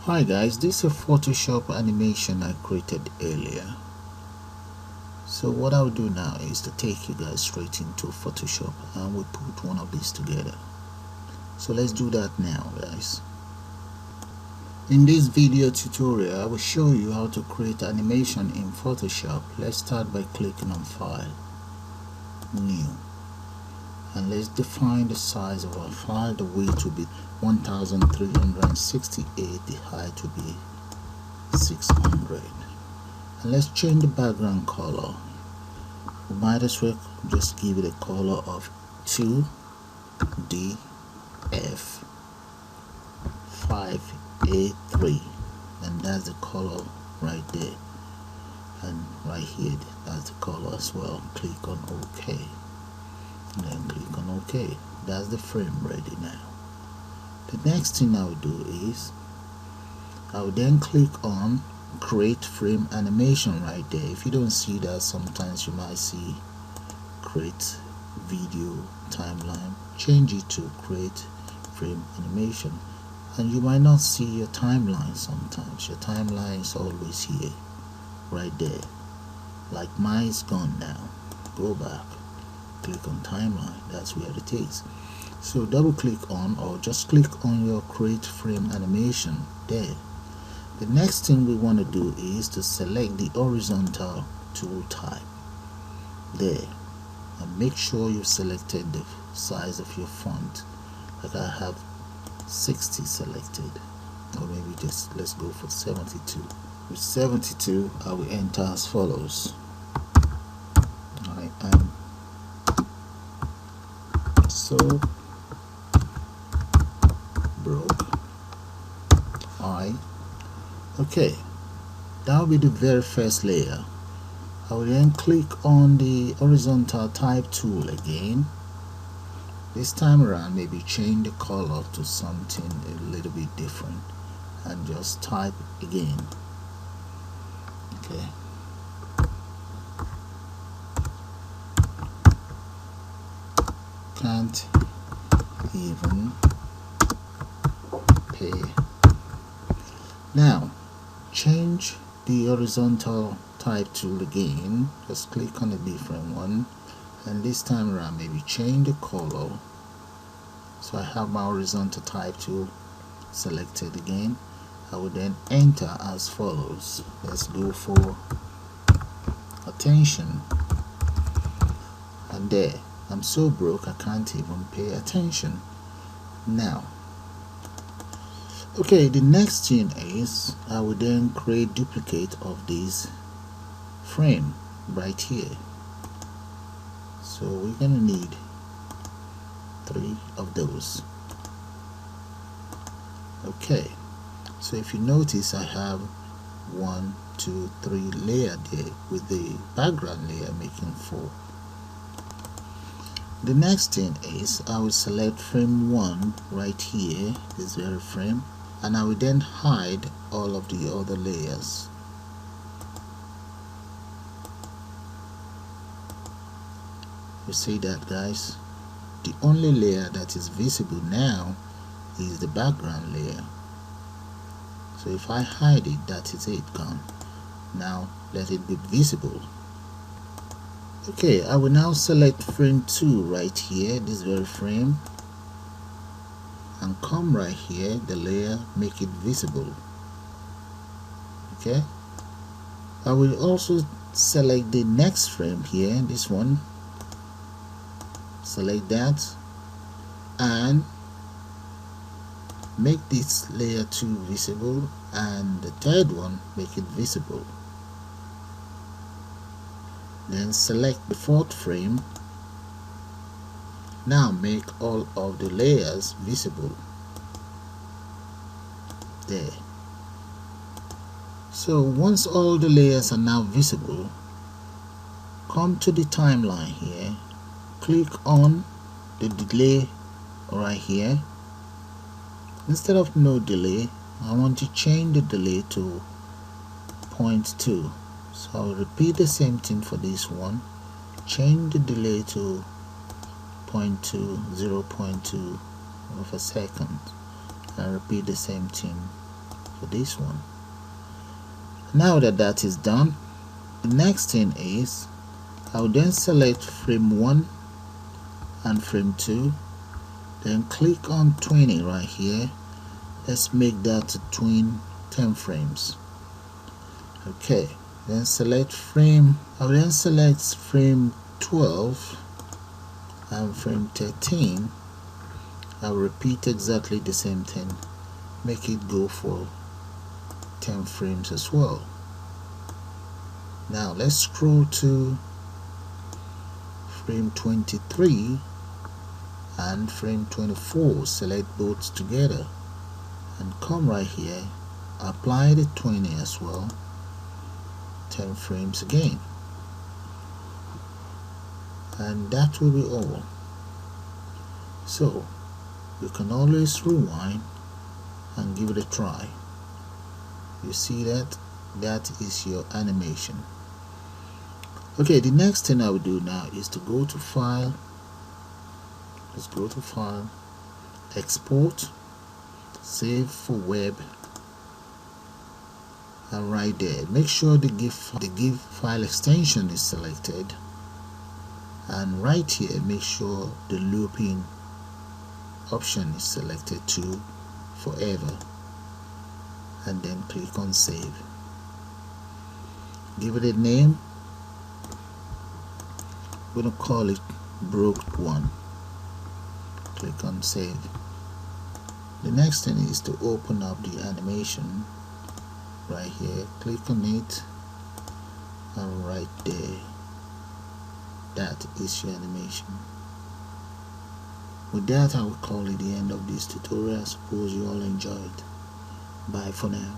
Hi guys, this is a Photoshop animation I created earlier. So what I'll do now is to take you guys straight into Photoshop and we'll put one of these together. So let's do that now guys. In this video tutorial I will show you how to create animation in Photoshop. Let's start by clicking on File, New, and let's define the size of our file. The width will be 1368, the height will be 600, and let's change the background color. We might as well just give it a color of 2DF5A3, and that's the color right there, and right here that's the color as well. Click on OK and then click on OK. That's the frame ready now. The next thing I will do is I will then click on create frame animation right there. If you don't see that, sometimes you might see create video timeline. Change it to create frame animation, and you might not see your timeline. Sometimes your timeline is always here right there, like mine is gone now. Go back, click on timeline, that's where it is. So double click on, or just click on your create frame animation there. The next thing we want to do is to select the horizontal tool type there, and make sure you selected the size of your font. Like I have 60 selected, or maybe just let's go for 72. With 72 I will enter as follows. I am so broke. Okay, that will be the very first layer. I will then click on the horizontal type tool again. This time around maybe change the color to something a little bit different and just type again. Okay, can't even pay. Now change the horizontal type tool again. Just click on a different one, and this time around maybe change the color. So I have my horizontal type tool selected again. I will then enter as follows. Let's go for attention, and there, I'm so broke I can't even pay attention. Now okay, the next thing is I will then create duplicate of this frame right here. So we're gonna need 3 of those. Okay, so if you notice I have 1, 2, 3 layer there, with the background layer making 4. The next thing is I will select frame 1 right here, this very frame, and I will then hide all of the other layers. You see that guys? The only layer that is visible now is the background layer. So if I hide it, that is it, gone. Now let it be visible. Okay, I will now select frame 2 right here, this very frame, and come right here, the layer, make it visible. Okay, I will also select the next frame here, this one, select that and make this layer 2 visible, and the third one make it visible. Then select the 4th frame. Now make all of the layers visible there. So once all the layers are now visible, come to the timeline here, click on the delay right here. Instead of no delay, I want to change the delay to 0.2. So I'll repeat the same thing for this one. Change the delay to 0.2 of a second, and repeat the same thing for this one. Now that that is done, the next thing is I'll then select frame 1 and frame 2, then click on 20 right here. Let's make that to 10 frames. Okay, then select frame. I'll then select frame 12 and frame 13. I'll repeat exactly the same thing, make it go for 10 frames as well. Now let's scroll to frame 23 and frame 24, select both together and come right here, apply the 20 as well, 10 frames again, and that will be all. So you can always rewind and give it a try. You see that is your animation. Okay, the next thing I will do now is to go to file. Let's go to file, export, save for web, and right there make sure the GIF file extension is selected, and right here make sure the looping option is selected to forever, and then click on save. Give it a name. I'm going to call it broke 1. Click on save. The next thing is to open up the animation right here, click on it, and right there, that is your animation. With that, I will call it the end of this tutorial. I suppose you all enjoyed. Bye for now.